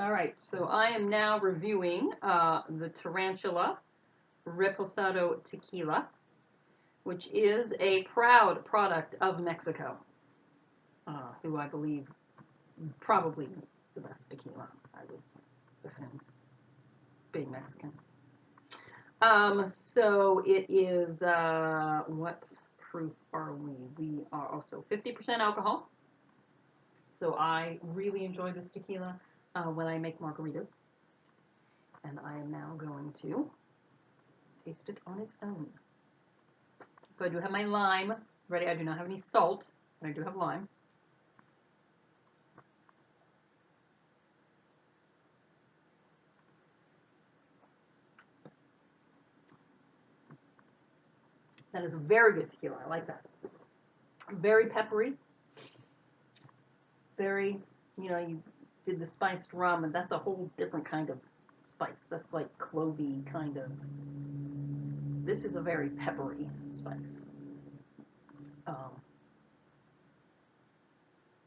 Alright, so I am now reviewing the Tarantula Reposado Tequila, which is a proud product of Mexico, who I believe probably the best tequila, I would assume, being Mexican. So it is, what proof are we? We are also 50% alcohol. So I really enjoy this tequila when I make margaritas. And I am now going to taste it on its own. So I do have my lime ready. I do not have any salt, but I do have lime. That is a very good tequila. I like that. Very peppery. Very, you did the spiced rum, and that's a whole different kind of spice. That's like clovey kind of. This is a very peppery spice.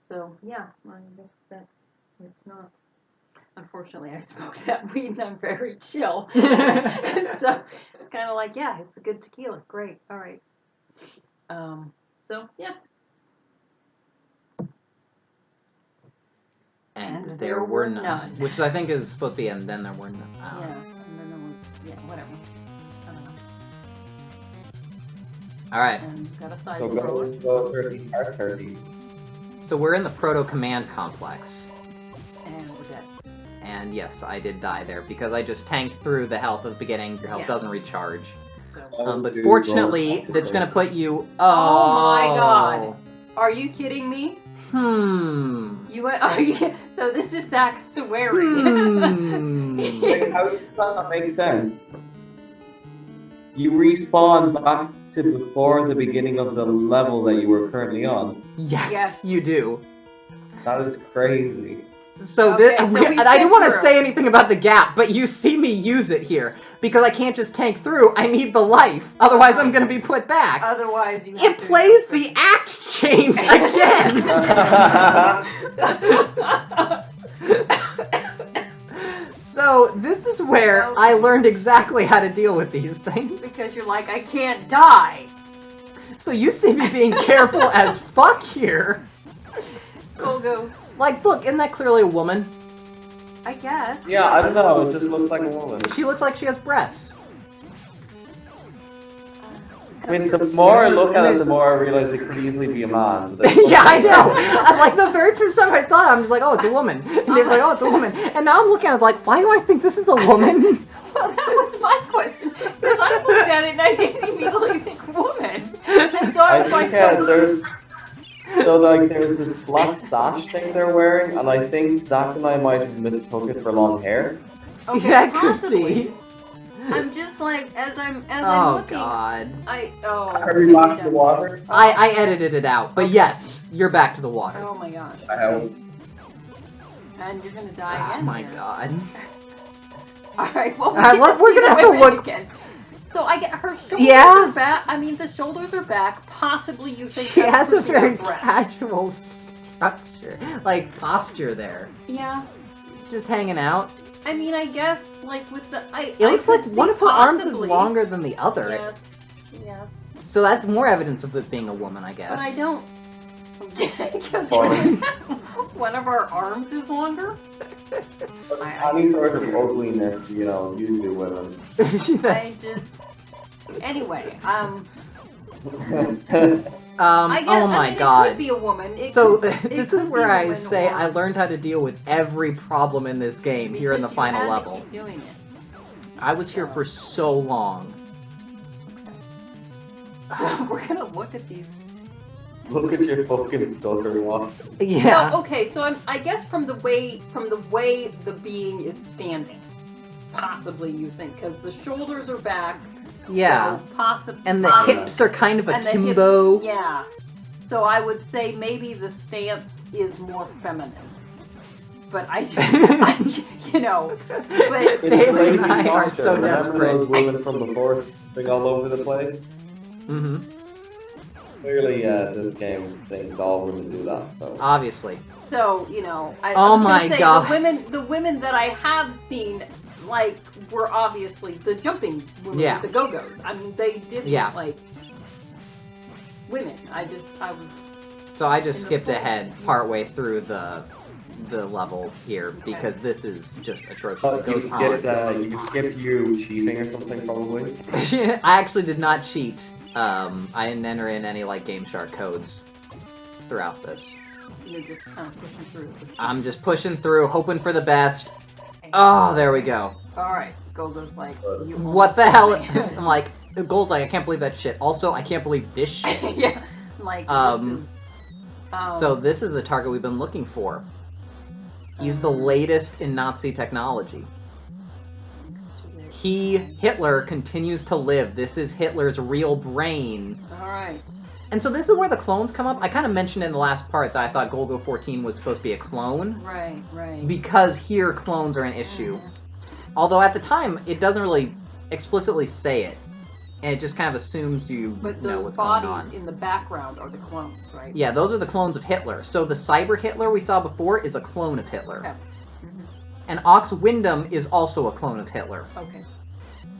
So yeah, I guess it's not. Unfortunately, I smoked that weed and I'm very chill. And so it's kind of like, yeah, it's a good tequila. Great. All right. So yeah. And there were none. Which I think is supposed to be, and then there were none. Yeah, and then there was, yeah, whatever. Alright. And got a side So scroller. go 30 or 30. So we're in the Proto Command Complex. And we're dead. And yes, I did die there because I just tanked through the health at the beginning. Your health doesn't recharge. So. But fortunately, that's gonna put you. Oh my god! Are you kidding me? Are you? So this is Zach swearing. Like, how does that make sense? You respawn back to before the beginning of the level that you were currently on. Yes, you do. That is crazy. So okay, this, so I didn't want to say anything about the gap, but you see me use it here because I can't just tank through. I need the life, otherwise I'm going to be put back. Otherwise, you. It plays the act change again. So this is where I learned exactly how to deal with these things. Because you're like, I can't die. So you see me being careful as fuck here. Golgo. Like, look, isn't that clearly a woman? I guess. Yeah, I don't know, it just looks like a woman. She looks like she has breasts. I mean, the more I look at it, the more I realize it could easily be a man. Yeah, I know. Like, the very first time I saw it, I'm just like, oh, it's a woman. And he's like, oh, it's a woman. And now I'm looking at it like, why do I think this is a woman? Well, that was my question. Because I looked at it and I didn't immediately think woman. And so I was like, there's this black sash thing they're wearing, and I think Zach and I might have mistook it for long hair. Okay, that possibly. could be. I'm just like, as I'm looking. Oh, God. Are we back to the water? I edited it out, but yes, you're back to the water. Oh my gosh. I have. And you're gonna die again. Oh my here. God. Alright, well, we're gonna have to look. Again. So I get her shoulders are back. I mean, the shoulders are back. Possibly you think she has a very breath. casual structure, like posture there. Yeah. Just hanging out. I mean, I guess like with the. It looks like one of her arms is longer than the other. Yes. Yes. So that's more evidence of it being a woman, I guess. But I don't. Because one of our arms is longer. Any sort of ugliness, usually women. I just. Anyway, I guess, oh my God. It could be a woman. This is where I say I learned how to deal with every problem in this game here in the final level. Keep doing it. I was here for so long. So we're gonna look at these. Look at your fucking stutter walk. Yeah. No, okay, so I guess from the way the being is standing, possibly you think, because the shoulders are back. Yeah. So and the hips are kind of akimbo. Hips, yeah. So I would say maybe the stance is more feminine. But I just, but David and I are so desperate. Remember those women from before being all over the place? Mm-hmm. Clearly, this game thinks all women do that. So Obviously. So, you know, I Oh was my gonna say, God. the women that I have seen, like, were obviously the jumping women Yeah. with the Go-Go's. I mean, they didn't, Yeah. like, women. I was... So I just In the skipped full- ahead partway through the level here because this is just atrocious. It you goes on. skipped you cheating or something probably. I actually did not cheat. I didn't enter in any like Game Shark codes throughout this. You're just kind of pushing through. I'm just pushing through, hoping for the best. Oh, there we go. Alright, Golgo's like, you What the almost hell? got me. I'm like, the goal's like, I can't believe that shit. Also, I can't believe this shit. Yeah, like, Um, this is... So this is the target we've been looking for. He's the latest in Nazi technology. Hitler continues to live. This is Hitler's real brain. Alright. And so this is where the clones come up. I kind of mentioned in the last part that I thought Golgo 14 was supposed to be a clone. Right, right. Because here clones are an issue. Although at the time, it doesn't really explicitly say it. And it just kind of assumes you But know the what's going on. bodies in the background are the clones, right? Yeah, those are the clones of Hitler. So the Cyber Hitler we saw before is a clone of Hitler. Okay. Mhm. And Ox Wyndham is also a clone of Hitler. Okay.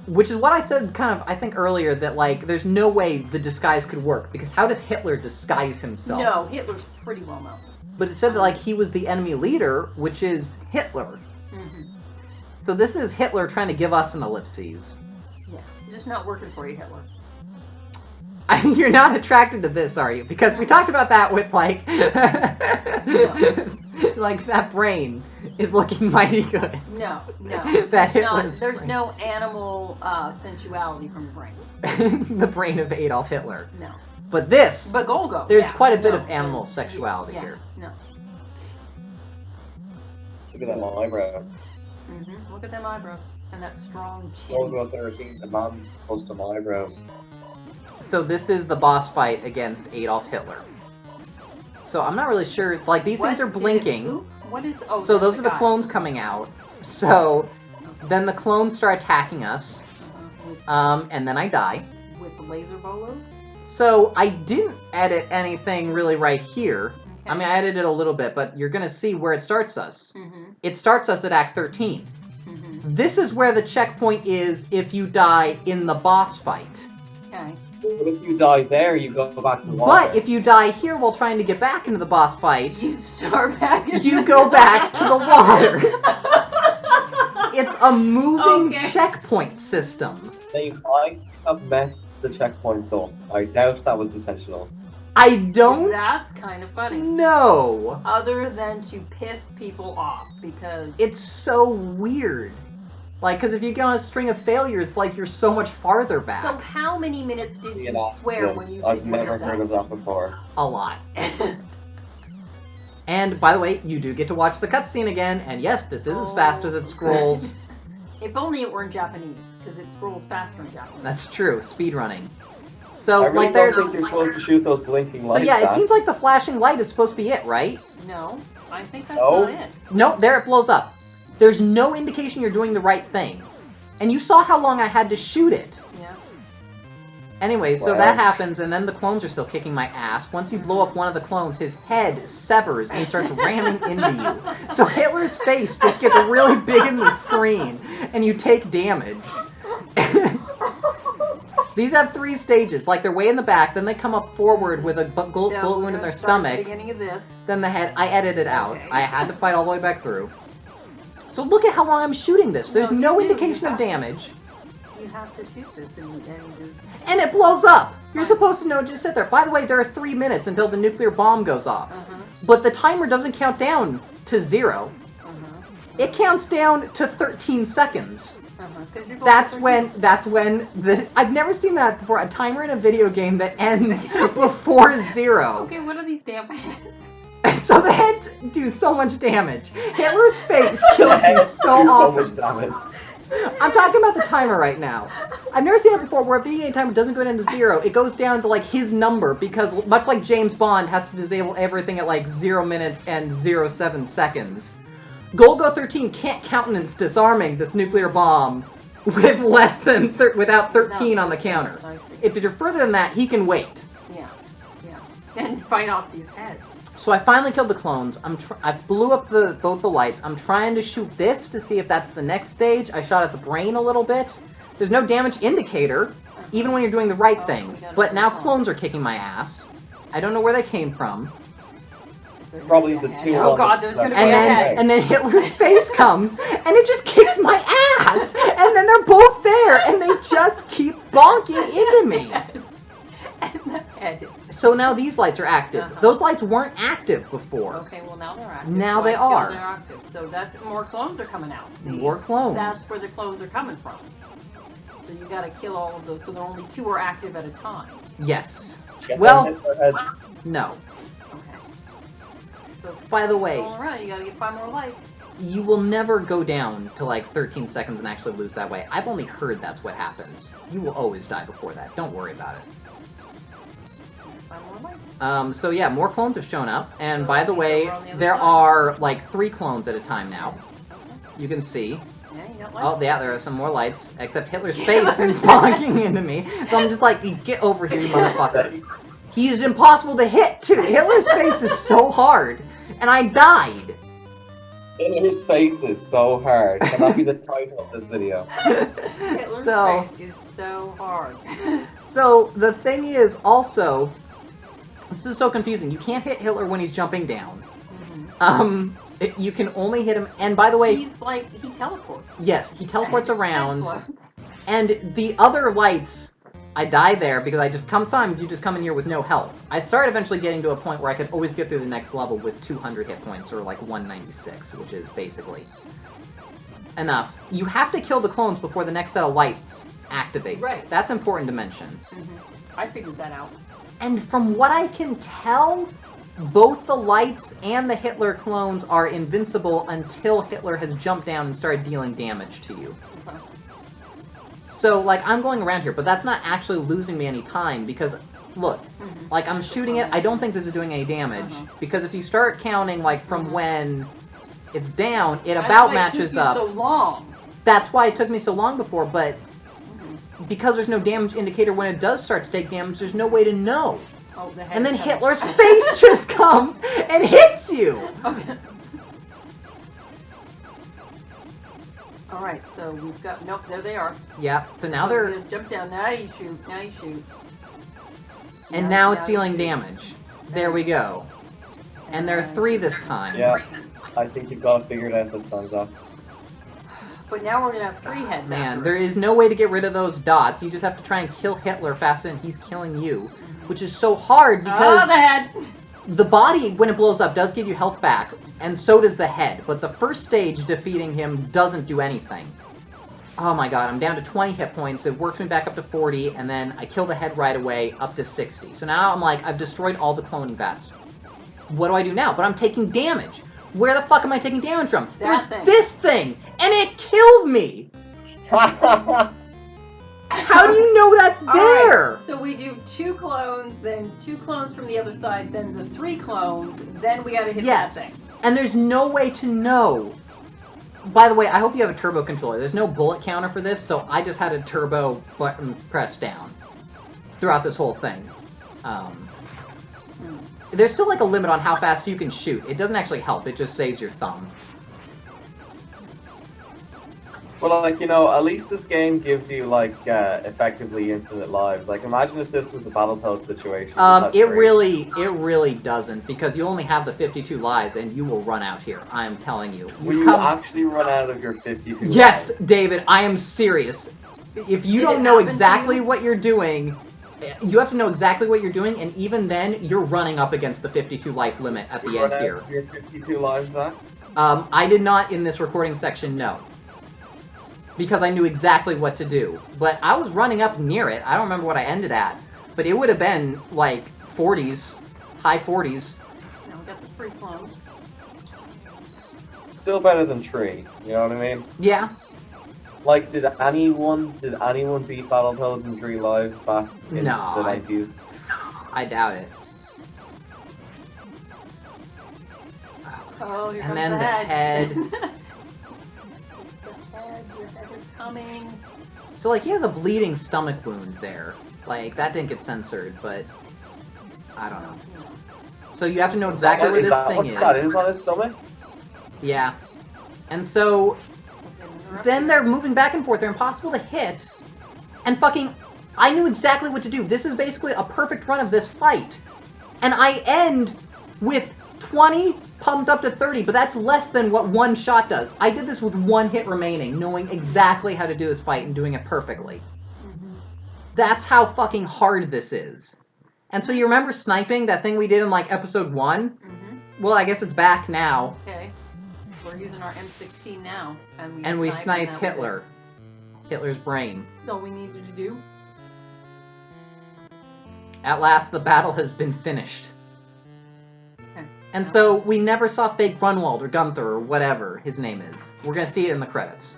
Which is what I said kind of, I think, earlier, that, like, there's no way the disguise could work, because how does Hitler disguise himself? No, Hitler's pretty well known. But it said that, like, he was the enemy leader, which is Hitler. Mm-hmm. So this is Hitler trying to give us an ellipses. Yeah, just not working for you, Hitler. You're not attracted to this, are you? Because we talked about that with, like... like, that brain is looking mighty good. No, no. That There's not- Hitler's there's brain. no animal sensuality from the brain. The brain of Adolf Hitler. No. But this... But Golgo. There's yeah, quite a bit no, of animal there's- sexuality yeah, here. No. Look at that eyebrow. Mm-hmm. Look at them eyebrows and that strong chin. Golgo 13, the man custom eyebrows. So this is the boss fight against Adolf Hitler. So I'm not really sure, like, these things are blinking. What is? Oh, So those that's are the guy. clones coming out. So then the clones start attacking us, and then I die. With the laser bolos. So I didn't edit anything really right here. Okay. I mean, I edited a little bit, but you're gonna see where it starts us. Mm-hmm. It starts us at Act 13. Mm-hmm. This is where the checkpoint is if you die in the boss fight. Okay. But if you die there, you go back to But water. if you die here while trying to get back into the boss fight, You start back. you go back to the water. It's a moving Okay. checkpoint system. They might have messed the checkpoints up. I doubt that was intentional. I don't That's kind of funny. know. Other than to piss people off because. It's so weird. Like, because if you get on a string of failures, like, you're so much farther back. So how many minutes did you swear when you I've did never this? heard of that before. A lot. And, by the way, you do get to watch the cutscene again, and yes, this is as fast as it scrolls. If only it were in Japanese, because it scrolls faster in Japanese. That's true, speedrunning. So, I really like, don't there's... think you're supposed to shoot those blinking So lights. yeah, it back. seems like the flashing light is supposed to be it, right? No, I think that's No? not it. Nope, there it blows up. There's no indication you're doing the right thing. And you saw how long I had to shoot it. Yeah. Anyway, so Wow. that happens, and then the clones are still kicking my ass. Once you blow up one of the clones, his head severs and he starts ramming into you. So Hitler's face just gets really big in the screen, and you take damage. These have 3 stages. Like, they're way in the back, then they come up forward with a bullet No, wound we're in gonna their start at the stomach. beginning of this. Then the head. I edited out. Okay. I had to fight all the way back through. So look at how long I'm shooting this. There's No, no you do. indication You of have- damage. You have to shoot this in the end. And it blows up! You're supposed to know, just sit there. By the way, there are 3 minutes until the nuclear bomb goes off. But the timer doesn't count down to 0. It counts down to 13 seconds. 'Cause you're going That's for when the... I've never seen that before. A timer in a video game that ends before 0. Okay, what are these damn heads? So the heads do so much damage. Hitler's face kills you Do so so often. much damage. I'm talking about the timer right now. I've never seen it before where a video game timer doesn't go down to 0. It goes down to, like, his number because, much like James Bond has to disable everything at, like, 0 minutes and 0.7 seconds. Golgo 13 can't countenance disarming this nuclear bomb with less than without 13 on the counter. I see. If you're further than that, he can wait. Yeah. and fight off these heads. So I finally killed the clones. I blew up both the lights. I'm trying to shoot this to see if that's the next stage. I shot at the brain a little bit. There's no damage indicator, even when you're doing the right thing. But now clones are kicking my ass. I don't know where they came from. Probably the two. Oh god, there's gonna be a head. And then Hitler's face comes, and it just kicks my ass! And then they're both there, and they just keep bonking into me! And the head. So now these lights are active. Those lights weren't active before. Okay, well now they're active. Now so they are. They're active. So that's more clones are coming out. See? More clones. That's where the clones are coming from. So you gotta kill all of those. So there only 2 are active at a time. Yes. Yes, Well, no. Okay. So By the way, all right, you gotta get 5 more lights. you will never go down to like 13 seconds and actually lose that way. I've only heard that's what happens. You will always die before that. Don't worry about it. 5 more lights. So yeah, more clones have shown up. And by the Okay, way, so we're on the other there side. are like 3 clones at a time now. Okay. You can see. Yeah, you got lights. Oh, yeah, there are some more lights. Except Hitler's face is bonking into me. So I'm just like, get over here, you motherfucker. He is impossible to hit, too. Hitler's face is so hard. And I died. Hitler's face is so hard. Can that be the title of this video? Hitler's So- face is so hard. So, the thing is, also, this is so confusing. You can't hit Hitler when he's jumping down. You can only hit him, and by the way, He's like, he teleports. yes, he teleports around, Teleports. and the other lights, I die there because sometimes you just come in here with no health. I started eventually getting to a point where I could always get through the next level with 200 hit points, or like 196, which is basically enough. You have to kill the clones before the next set of lights activates. Right. That's important to mention. I figured that out. And from what I can tell, both the lights and the Hitler clones are invincible until Hitler has jumped down and started dealing damage to you. Okay. So, like, I'm going around here, but that's not actually losing me any time, because, look, like, I'm shooting it, I don't think this is doing any damage, because if you start counting, like, from when it's down, it about matches up. So long. That's why it took me so long before, but because there's no damage indicator when it does start to take damage, there's no way to know. Oh, the head And then comes. Hitler's face just comes and hits you! Okay. Alright, so we've got, nope, there they are. Yeah, so now So they're... you jump down, now you shoot, now you shoot. And now it's you dealing shoot. damage. There we go. And there are 3 this time. Yeah, I think you've got to figure it out this time, Zach. But now we're gonna have 3 heads. Man, after there us. is no way to get rid of those dots. You just have to try and kill Hitler faster than he's killing you. Which is so hard Oh, because the head! the body, when it blows up, does give you health back, and so does the head. But the first stage defeating him doesn't do anything. Oh my god, I'm down to 20 hit points. It works me back up to 40, and then I kill the head right away, up to 60. So now I'm like, I've destroyed all the cloning vats. What do I do now? But I'm taking damage. Where the fuck am I taking damage from? There's thing. this thing! And it killed me! How do you know that's there? Alright, so we do 2 clones, then 2 clones from the other side, then the 3 clones, then we gotta hit Yes. that thing. And there's no way to know. By the way, I hope you have a turbo controller. There's no bullet counter for this, so I just had a turbo button pressed down throughout this whole thing. There's still like a limit on how fast you can shoot. It doesn't actually help, it just saves your thumb. Well, like, you know, at least this game gives you, like, effectively infinite lives. Like, imagine if this was a Battletoads situation. It really doesn't, because you only have the 52 lives, and you will run out here, I am telling you. Will you actually run out of your 52 Yes, lives? David, I am serious. If you Did don't it know happen to exactly you? what you're doing, you have to know exactly what you're doing, and even then, you're running up against the 52 life limit at the You end run out here. of your 52 lives, Zach? I did not in this recording section, no. Because I knew exactly what to do. But I was running up near it. I don't remember what I ended at. But it would have been, like, 40s. High 40s. Now we got the 3 clones. Still better than 3, you know what I mean? Yeah. Like, did anyone beat Battletoads in 3 lives back in No, the 90s? I doubt it. Oh, here And comes then the the head. the head, your head is coming. So, like, he has a bleeding stomach wound there. Like, that didn't get censored, but... I don't know. So you have to know exactly where Is this that thing what that is. is on his stomach? Yeah. And so then they're moving back and forth. They're impossible to hit. And fucking, I knew exactly what to do. This is basically a perfect run of this fight. And I end with 20 pumped up to 30, but that's less than what one shot does. I did this with one hit remaining, knowing exactly how to do this fight and doing it perfectly. That's how fucking hard this is. And so you remember sniping, that thing we did in, like, episode 1? Well, I guess it's back now. Okay. We're using our M16 now. And we snipe Hitler. Hitler's brain. That's all we needed to do. At last, the battle has been finished. Okay. And so, we never saw fake Grunwald or Gunther or whatever his name is. We're gonna see it in the credits.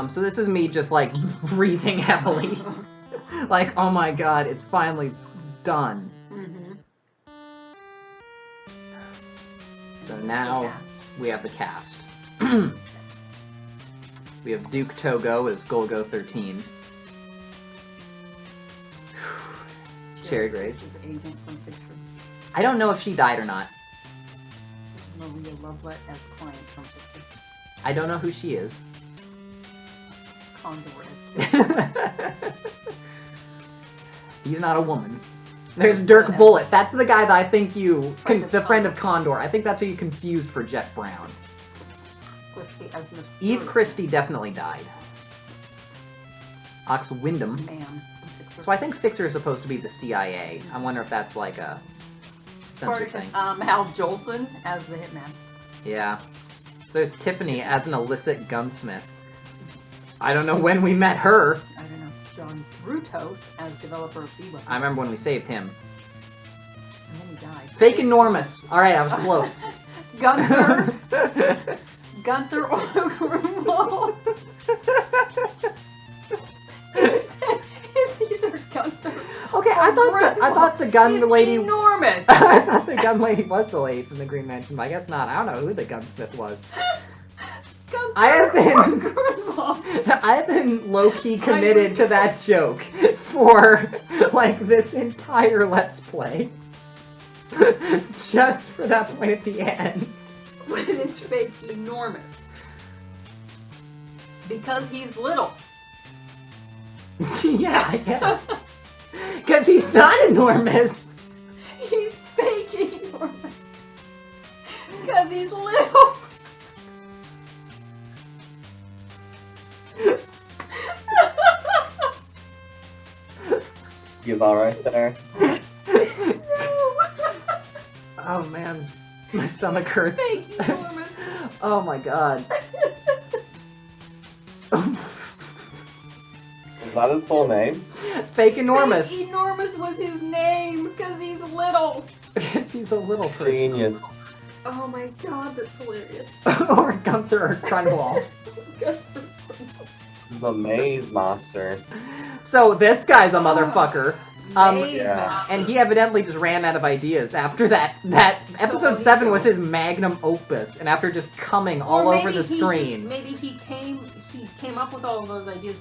So this is me just, like, breathing heavily. Like, oh my god, it's finally done. So now, we have the cast. We have Duke Togo as Golgo 13. Cherry Graves. Agent from Picture. I don't know if she died or not. Maria Lovelet as client from Picture. I don't know who she is. CONDOR as He's not a woman. There's DIRK Bullet. That's the guy that I think you... the friend of Condor. I think that's who you confused for Jeff Brown. Christie as Miss Eve Bird. Christie definitely died. Ox Wyndham. Man. So I think Fixer is supposed to be the CIA. I wonder if that's like a censored thing. Hal Jolson as the hitman. Yeah. There's Tiffany as an illicit gunsmith. I don't know when we met her. I don't know. John Brutos as developer of B-Weapon. I remember when we saved him. And then he died. Fake enormous. Alright, I was close. Gunther. Gunther or Grunwald. It's either Gunther. Okay, I thought the gun It's lady. enormous. I thought the gun lady was the lady from the Green Mansion, but I guess not. I don't know who the gunsmith was. Gunther I have been- or Grunwald. I've been low-key committed to that joke for, like, this entire Let's Play. Just for that point at the end. When it's fake enormous. Because he's little. Yeah, I guess. Because he's not enormous. He's fake enormous. Because he's little. He was alright there. Oh man, my stomach hurts. Fake enormous. Oh my god. Is that his full name? Fake enormous. Fake enormous was his name because he's little. He's a little person. Genius. Oh my god, that's hilarious. Or Gunther or Grunwald. The Maze Master. So this guy's a motherfucker. Yeah. And he evidently just ran out of ideas after that. That episode 7 was his magnum opus, and after just coming all over the screen. Maybe he came up with all of those ideas,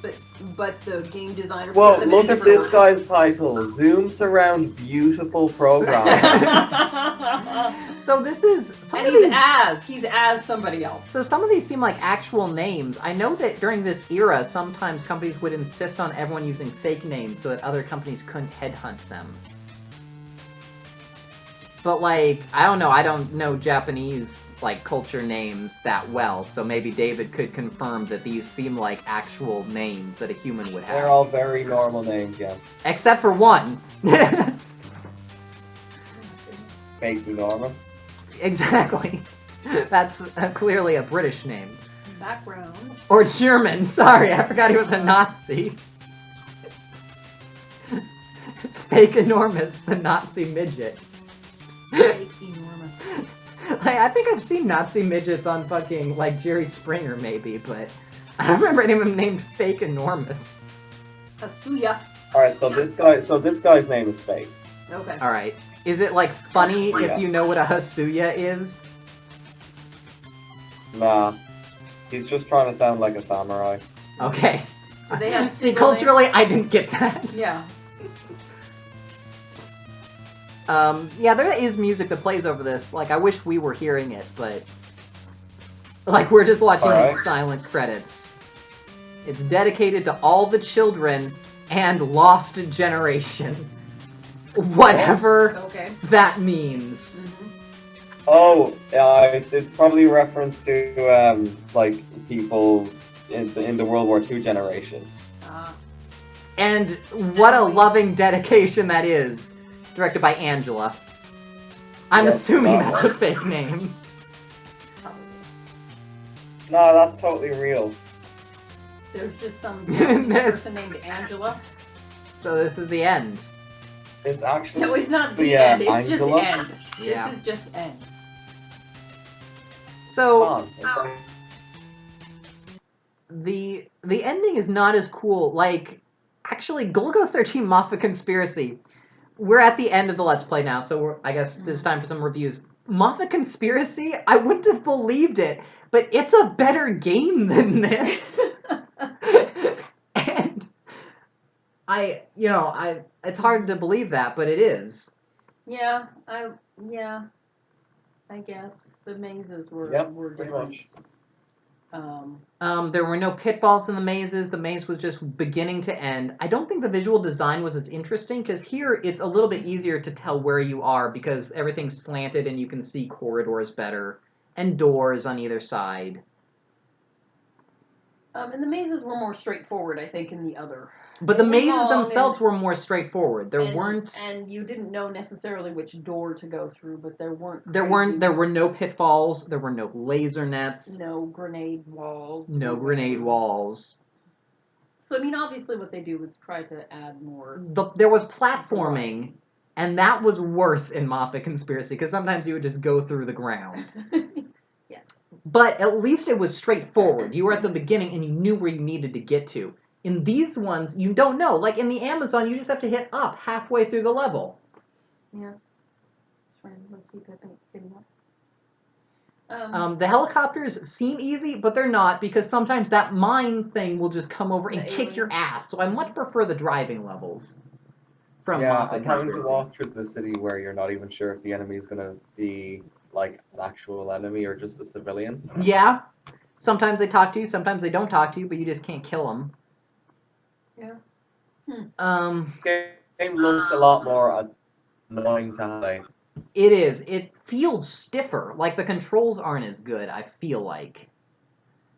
but the game designer. Well, put them in look a at different this order. guy's title. Zoom surround beautiful program. So this is some And of he's these. as somebody else. So some of these seem like actual names. I know that during this era, sometimes companies would insist on everyone using fake names so that other companies couldn't headhunt them. But like, I don't know. I don't know Japanese like culture names that well, so maybe David could confirm that these seem like actual names that a human would have. They're all very normal names, yeah. Except for one. Fake enormous. Exactly. That's clearly a British name. Background. Or German. Sorry, I forgot he was a Nazi. Fake enormous, the Nazi midget. Fake enormous. I think I've seen Nazi midgets on fucking, like, Jerry Springer, maybe, but I don't remember anyone named Fake Enormous. Asuya. Alright, so this guy's name is fake. Okay. Alright. Is it, like, funny Yeah. if you know what a Hasuya is? Nah. He's just trying to sound like a samurai. Okay. Do they have See, single culturally, I didn't get that. Yeah. Yeah, there is music that plays over this. Like, I wish we were hearing it, but... Like, we're just watching Alright. these silent credits. It's dedicated to all the children and lost generation. Whatever Okay. that means. Mm-hmm. Oh, it's probably a reference to like people in the World War II generation. And what a loving dedication that is. Directed by Angela. I'm Yes, assuming that that's a was. fake name. No, that's totally real. There's just some Japanese This- person named Angela. So this is the end. It's actually No, it's not the Yeah, end. It's Angela? just end. Yeah. This is just end. So fun. the ending is not as cool. Like, actually, Golgo 13 Mafat Conspiracy. We're at the end of the Let's Play now, so I guess it's time for some reviews. Mafat Conspiracy, I wouldn't have believed it, but it's a better game than this. And it's hard to believe that, but it is. Yeah, I guess the mazes were Pretty different. much. There were no pitfalls in the mazes. The maze was just beginning to end. I don't think the visual design was as interesting, because here it's a little bit easier to tell where you are because everything's slanted and you can see corridors better and doors on either side. And the mazes were more straightforward, I think, in the other. But the They were mazes long themselves and- were more straightforward. There weren't and you didn't know necessarily which door to go through, but there weren't there crazy- were no pitfalls. There were no laser nets. no grenade walls. No or grenade whatever. walls. So I mean, obviously, what they do is try to add more. There was platforming, and that was worse in Mafat Conspiracy because sometimes you would just go through the ground. Yes. But at least it was straightforward. You were at the beginning and you knew where you needed to get to. In these ones, you don't know. Like in the Amazon, you just have to hit up halfway through the level. Yeah. Just randomly keep hitting up. The helicopters seem easy, but they're not because sometimes that mine thing will just come over and The kick your aliens. ass. So I much prefer the driving levels from Yeah, Mafat and having to Conspiracy. walk through the city where you're not even sure if the enemy is gonna be like an actual enemy or just a civilian. Yeah. Sometimes they talk to you, sometimes they don't talk to you, but you just can't kill them. Yeah. Game looked a lot more annoying to play. It is. It feels stiffer. Like the controls aren't as good, I feel like.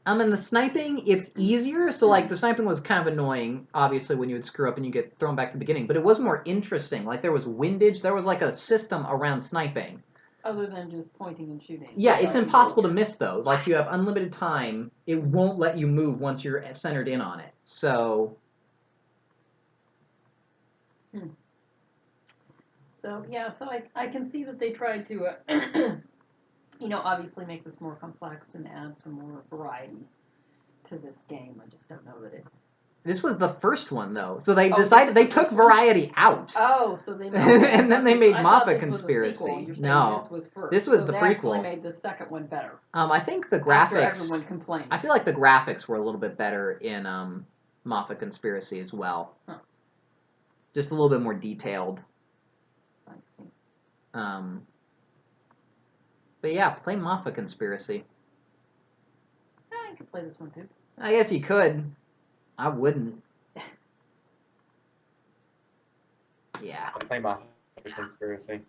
And the sniping, it's easier. So like the sniping was kind of annoying, obviously, when you would screw up and you get thrown back to the beginning. But it was more interesting. Like there was windage. There was like a system around sniping. Other than just pointing and shooting. Yeah, it's impossible to miss though. Like you have unlimited time. It won't let you move once you're centered in on it. So. So yeah, so I can see that they tried to, obviously make this more complex and add some more variety to this game. I just don't know that it. This was the first one though, so they Oh, decided this they is the took first one? variety out. Oh, so they made. And then they made I thought Mafat this was a Conspiracy. sequel. You're saying No. this was first. This was So the they actually prequel. made the second one better. I think the After graphics. everyone complained. I feel like the graphics were a little bit better in Mafat Conspiracy as well. Huh. Just a little bit more detailed. I see. But yeah, play Mafat Conspiracy. I could play this one too. I guess you could. I wouldn't. Yeah. Play Mafat Conspiracy.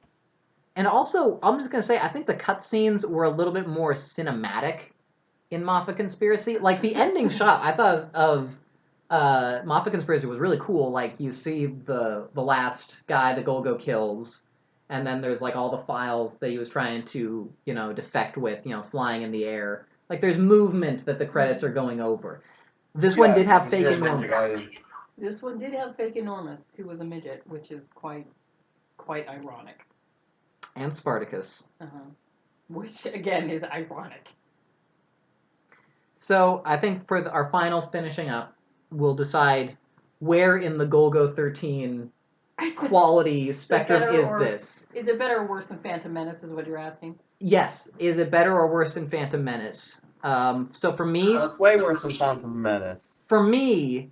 And also, I'm just gonna say, I think the cutscenes were a little bit more cinematic in Mafat Conspiracy. Like the ending shot, I thought of Mafat Conspiracy was really cool. Like you see the last guy the Golgo kills, and then there's like all the files that he was trying to defect with, flying in the air. Like there's movement that the credits are going over. This one did have fake enormous. This one did have fake enormous, who was a midget, which is quite ironic. And Spartacus. Which again is ironic. So I think for our final finishing up, we'll decide where in the Golgo 13 quality spectrum this. Is it better or worse than Phantom Menace? Is what you're asking? Yes. Is it better or worse than Phantom Menace? So for me, It's way worse than Phantom Menace. For me,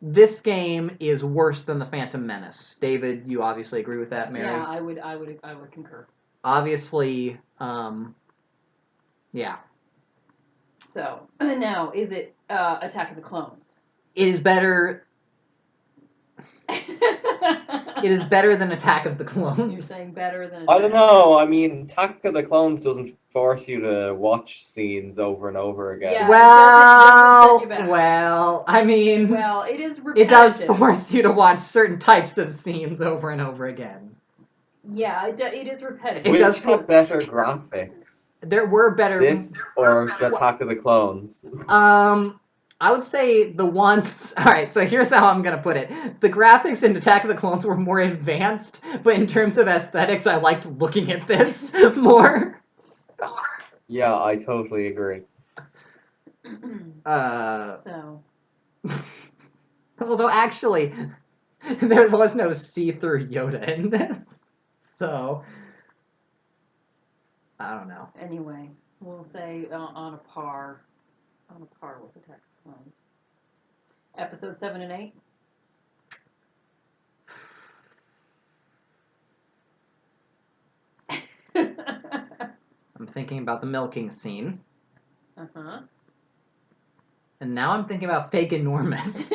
this game is worse than the Phantom Menace. David, you obviously agree with that, Mary? Yeah, I would concur. Obviously, yeah. So, now, is it Attack of the Clones? It is better. It is better than Attack of the Clones. You're saying better than I don't know. I mean, Attack of the Clones doesn't force you to watch scenes over and over again. Yeah, Well, it doesn't set you back. well, I mean, Well, it is repetitive. it does force you to watch certain types of scenes over and over again. Yeah, it is repetitive. It does Which had better graphics? There were better. This or Attack of the Clones? I would say the ones. All right, so here's how I'm gonna put it: the graphics in Attack of the Clones were more advanced, but in terms of aesthetics, I liked looking at this more. Yeah, I totally agree. So. Although actually, there was no see-through Yoda in this, so I don't know. Anyway, we'll say on a par with Attack of the Clones. Episode 7 and 8. I'm thinking about the milking scene, Uh-huh. and now I'm thinking about fake enormous,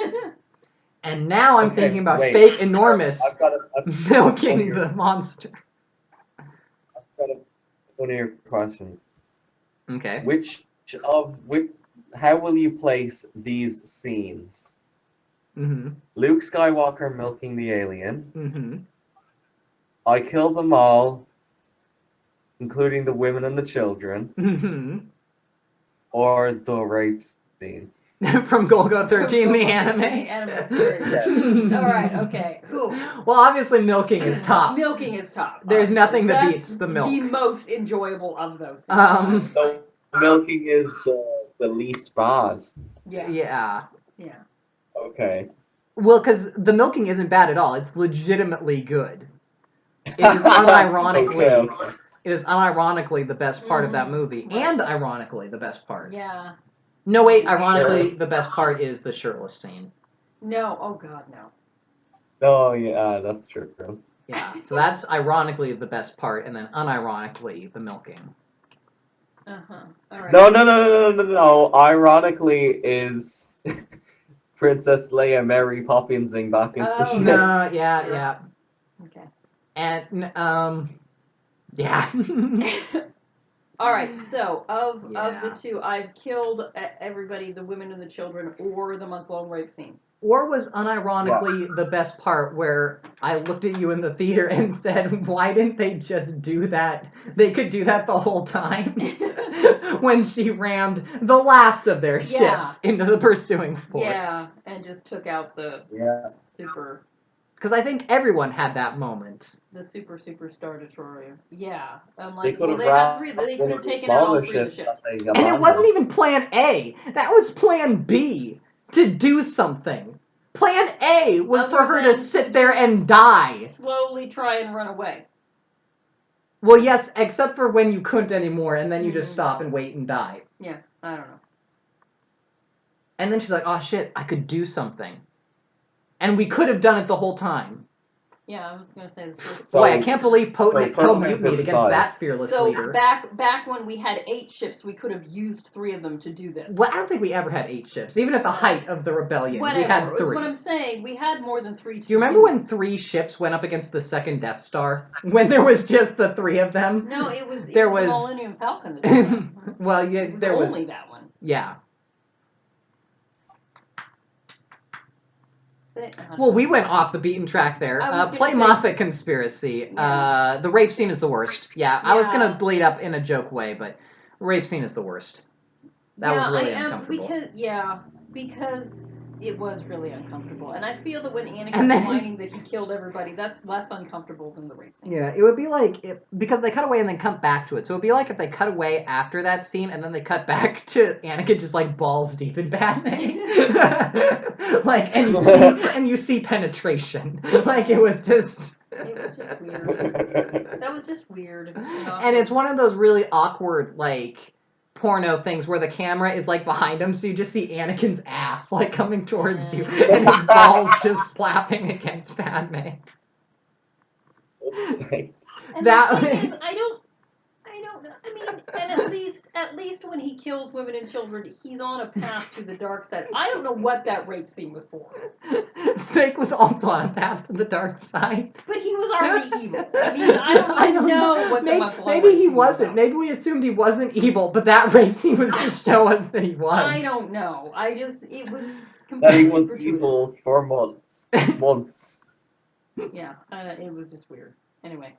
and now I'm Okay, thinking about wait. fake enormous I've got milking the monster. a funnier question. Okay. How will you place these scenes? Mm-hmm. Luke Skywalker milking the alien. Mm-hmm. I kill them all, including the women and the children. Mm-hmm. Or the rape scene. From Golgo 13, the anime. The anime series. All right. Okay. Cool. Well, obviously, milking is top. Milking is top. There's nothing that That's beats the milk. The most enjoyable of those. Scenes. So milking is the least bad. Yeah. Yeah. Yeah. Okay. Well, because the milking isn't bad at all. It's legitimately good. It is unironically. Okay. It is unironically the best part of that movie, and ironically the best part. Yeah. No, wait. Ironically, Sure. the best part is the shirtless scene. No. Oh God, no. Oh yeah, that's true. Yeah. So that's ironically the best part, and then unironically the milking. Uh-huh. All right. No. Ironically, is Princess Leia Mary Poppinsing back into the Oh, ship. No. Yeah. Okay. And yeah. All right. So of Yeah. the two, I've killed everybody, the women and the children, or the month-long rape scene. Or was unironically the best part where I looked at you in the theater and said, why didn't they just do that? They could do that the whole time. When she rammed the last of their ships into the pursuing force. Yeah, and just took out the super. Because I think everyone had that moment. The Star Destroyer. Yeah. I'm They like, could well, have they had three. grabbed They one could of have the taken out all smaller three of the ships. ships. And it wasn't even plan A. That was plan B. To do something. Plan A was Other for her to than sit there and die. Slowly try and run away. Well, yes, except for when you couldn't anymore, and then you just Mhm. stop and wait and die. Yeah, I don't know. And then she's like, oh shit, I could do something. And we could have done it the whole time. Yeah, I was gonna say the first. Boy, I can't believe Potent so mutinied against aside. that fearless So leader. back when we had 8 ships, we could have used 3 of them to do this. Well, I don't think we ever had 8 ships. Even at the height of the rebellion, Whatever. we had 3. What I'm saying, we had more than 3. Do you remember when 3 ships went up against the second Death Star? When there was just the 3 of them? No, it was There the was- Millennium Falcon. That Well, yeah, there was only that one. Yeah. They- Well, we went off the beaten track there. I was gonna Play say- Mafat Conspiracy. Yeah. The rape scene is the worst. Yeah, I was Yeah. gonna bleed up in a joke way, but rape scene is the worst. That was really uncomfortable. Because it was really uncomfortable, and I feel that when And Anakin's then- whining that he killed everybody, that's less uncomfortable than the rape scene. Yeah, it would be like because they cut away and then cut back to it. So it'd be like if they cut away after that scene and then they cut back to Anakin just like balls deep in Padme, like and you see penetration. Like it was just. It was just weird. That was just weird. And it's one of those really awkward like porno things where the camera is like behind him, so you just see Anakin's ass like coming towards you, and his balls just slapping against Padme. And That- the thing is, I don't know. I mean, and at least when he kills women and children, he's on a path to the dark side. I don't know what that rape scene was for. Snake was also on a path to the dark side. But he was already evil. I mean, I don't even know what the much maybe he wasn't. Maybe we assumed he wasn't evil, but that rape scene was to show us that he was. I don't know. It was completely That he was gratuitous. evil for months. Months. Yeah, it was just weird. Anyway.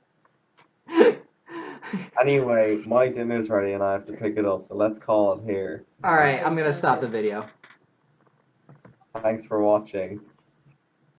Anyway, my dinner's ready and I have to pick it up, so let's call it here. Alright, I'm gonna stop the video. Thanks for watching.